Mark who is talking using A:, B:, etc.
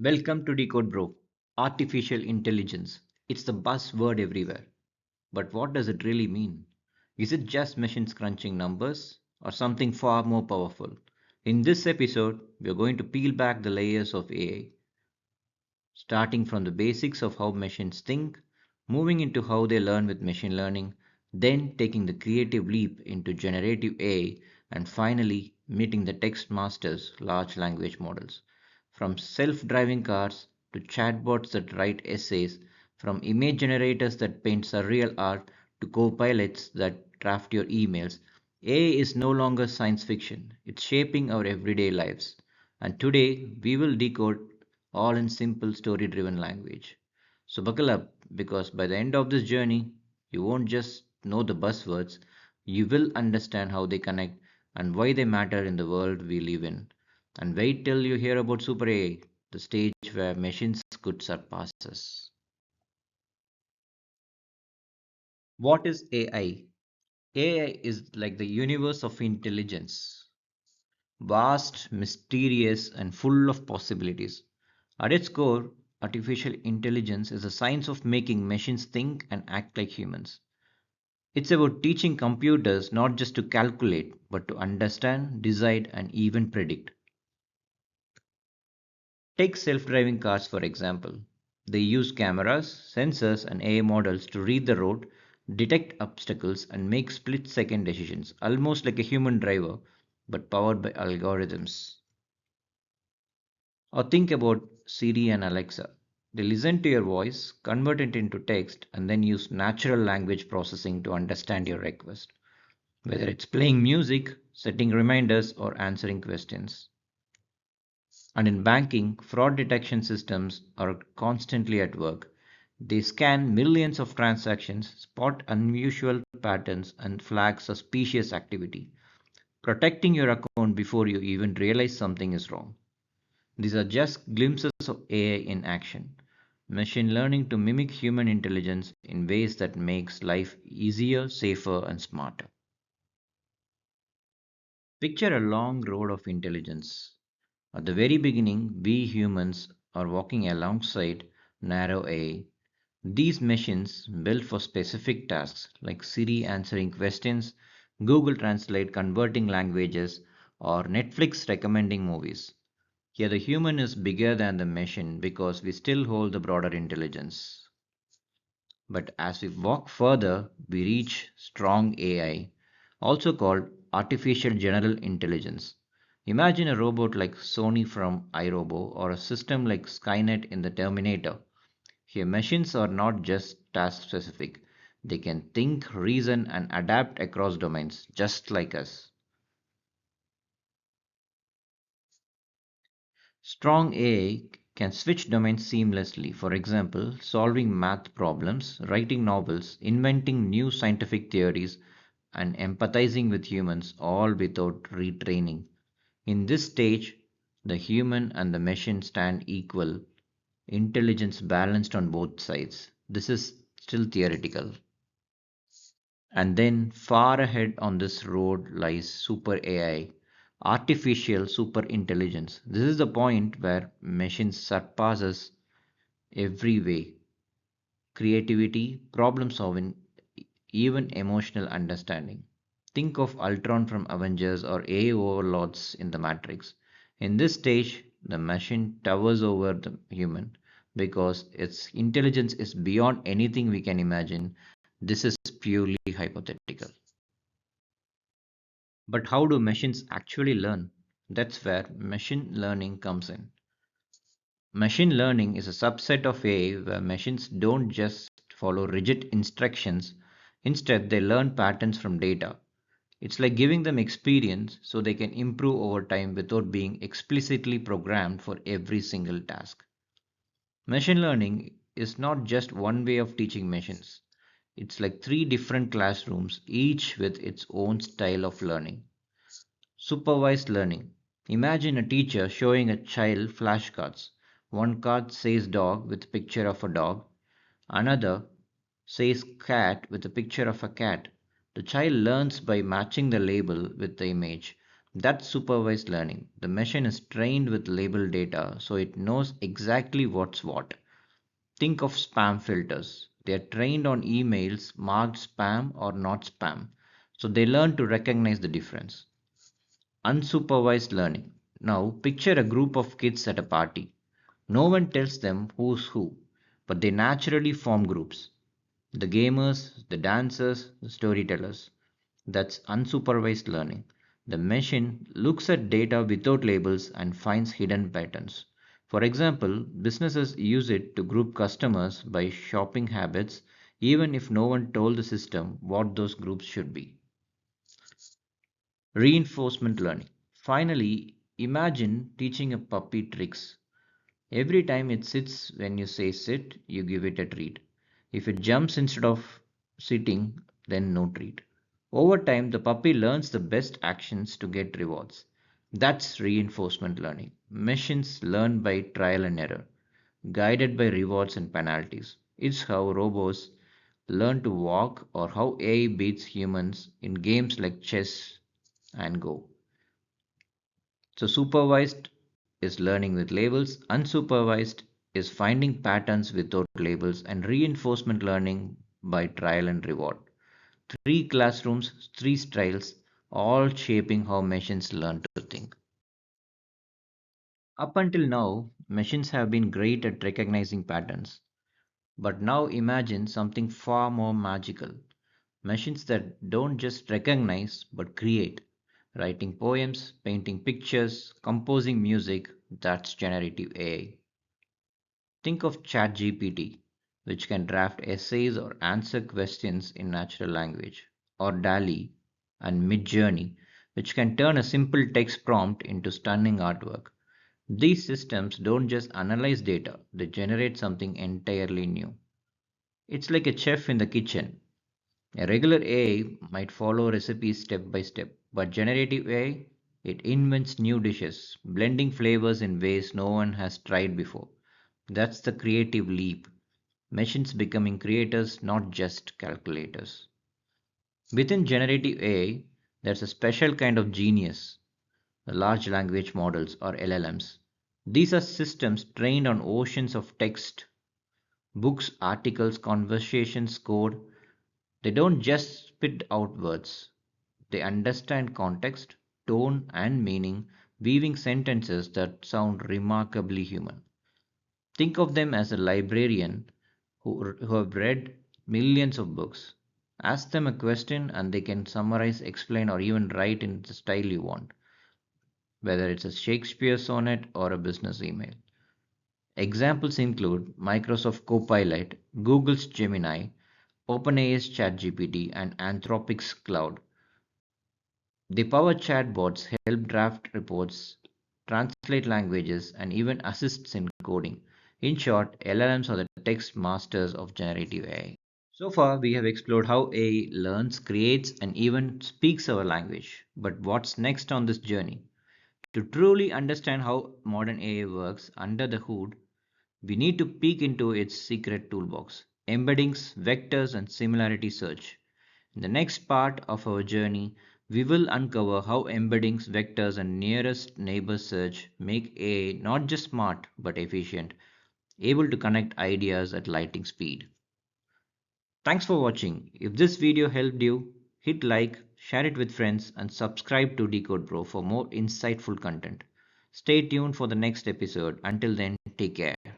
A: Welcome to Decode Bro. Artificial intelligence. It's the buzzword everywhere. But what does it really mean? Is it just machines crunching numbers or something far more powerful? In this episode, we are going to peel back the layers of AI, starting from the basics of how machines think, moving into how they learn with machine learning, then taking the creative leap into generative AI, and finally meeting the text masters, large language models. From self driving cars to chatbots that write essays, from image generators that paint surreal art to co-pilots that draft your emails, AI is no longer science fiction. It's shaping our everyday lives. And today we will decode all in simple story driven language. So buckle up because by the end of this journey, you won't just know the buzzwords, you will understand how they connect and why they matter in the world we live in. And wait till you hear about Super AI, the stage where machines could surpass us. What is AI? AI is like the universe of intelligence, vast, mysterious, and full of possibilities. At its core, artificial intelligence is the science of making machines think and act like humans. It's about teaching computers not just to calculate, but to understand, decide, and even predict. Take self driving cars for example. They use cameras, sensors, and AI models to read the road, detect obstacles, and make split second decisions, almost like a human driver, but powered by algorithms. Or think about Siri and Alexa. They listen to your voice, convert it into text, and then use natural language processing to understand your request, whether it's playing music, setting reminders, or answering questions. And in banking, fraud detection systems are constantly at work. They scan millions of transactions, spot unusual patterns, and flag suspicious activity, protecting your account before you even realize something is wrong. These are just glimpses of AI in action. Machine learning to mimic human intelligence in ways that makes life easier, safer, and smarter. Picture a long road of intelligence. At the very beginning, we humans are walking alongside narrow AI. These machines built for specific tasks like Siri answering questions, Google Translate converting languages, or Netflix recommending movies. Here, the human is bigger than the machine because we still hold the broader intelligence. But as we walk further, we reach strong AI, also called artificial general intelligence. Imagine a robot like Sony from iRobo or a system like Skynet in the Terminator. Here, machines are not just task specific, they can think, reason, and adapt across domains, just like us. Strong AI can switch domains seamlessly, for example, solving math problems, writing novels, inventing new scientific theories, and empathizing with humans, all without retraining. In this stage, the human and the machine stand equal, intelligence balanced on both sides. This is still theoretical. And then far ahead on this road lies super AI, artificial super intelligence. This is the point where machines surpass us every way. Creativity, problem solving, even emotional understanding. Think of Ultron from Avengers or AI overlords in the Matrix. In this stage, the machine towers over the human because its intelligence is beyond anything we can imagine. This is purely hypothetical. But how do machines actually learn? That's where machine learning comes in. Machine learning is a subset of AI where machines don't just follow rigid instructions, instead, they learn patterns from data. It's like giving them experience so they can improve over time without being explicitly programmed for every single task. Machine learning is not just one way of teaching machines, it's like three different classrooms, each with its own style of learning. Supervised learning. Imagine a teacher showing a child flashcards. One card says dog with a picture of a dog, another says cat with a picture of a cat. The child learns by matching the label with the image. That's supervised learning. The machine is trained with labeled data so it knows exactly what's what. Think of spam filters. They are trained on emails marked spam or not spam, so they learn to recognize the difference. Unsupervised learning. Now, picture a group of kids at a party. No one tells them who's who, but they naturally form groups. The gamers, the dancers, the storytellers. That's unsupervised learning. The machine looks at data without labels and finds hidden patterns. For example, businesses use it to group customers by shopping habits, even if no one told the system what those groups should be. Reinforcement learning. Finally, imagine teaching a puppy tricks. Every time it sits when you say sit, you give it a treat. If it jumps instead of sitting, then no treat. Over time, the puppy learns the best actions to get rewards. That's reinforcement learning. Machines learn by trial and error, guided by rewards and penalties. It's how robots learn to walk or how AI beats humans in games like chess and Go. So, supervised is learning with labels, unsupervised is finding patterns without labels, and reinforcement learning by trial and reward. Three classrooms, three styles, all shaping how machines learn to think. Up until now, machines have been great at recognizing patterns. But now imagine something far more magical. Machines that don't just recognize but create. Writing poems, painting pictures, composing music, that's generative AI. Think of ChatGPT, which can draft essays or answer questions in natural language, or DALI and MidJourney, which can turn a simple text prompt into stunning artwork. These systems don't just analyze data, they generate something entirely new. It's like a chef in the kitchen. A regular AI might follow recipes step by step, but generative AI, it invents new dishes, blending flavors in ways no one has tried before. That's the creative leap. Machines becoming creators, not just calculators. Within generative AI, there's a special kind of genius, the large language models or LLMs. These are systems trained on oceans of text, books, articles, conversations, code. They don't just spit out words, they understand context, tone, and meaning, weaving sentences that sound remarkably human. Think of them as a librarian who have read millions of books. Ask them a question and they can summarize, explain, or even write in the style you want, whether it's a Shakespeare sonnet or a business email. Examples include Microsoft Copilot, Google's Gemini, OpenAI's ChatGPT, and Anthropic's Claude. The power chatbots help draft reports, translate languages, and even assists in coding. In short, LLMs are the text masters of generative AI. So far, we have explored how AI learns, creates, and even speaks our language. But what's next on this journey? To truly understand how modern AI works under the hood, we need to peek into its secret toolbox, embeddings, vectors, and similarity search. In the next part of our journey, we will uncover how embeddings, vectors, and nearest neighbor search make AI not just smart but efficient, able to connect ideas at lightning speed. Thanks for watching. If this video helped you, hit like, share it with friends, and subscribe to Decode Pro for more insightful content. Stay tuned for the next episode. Until then, take care.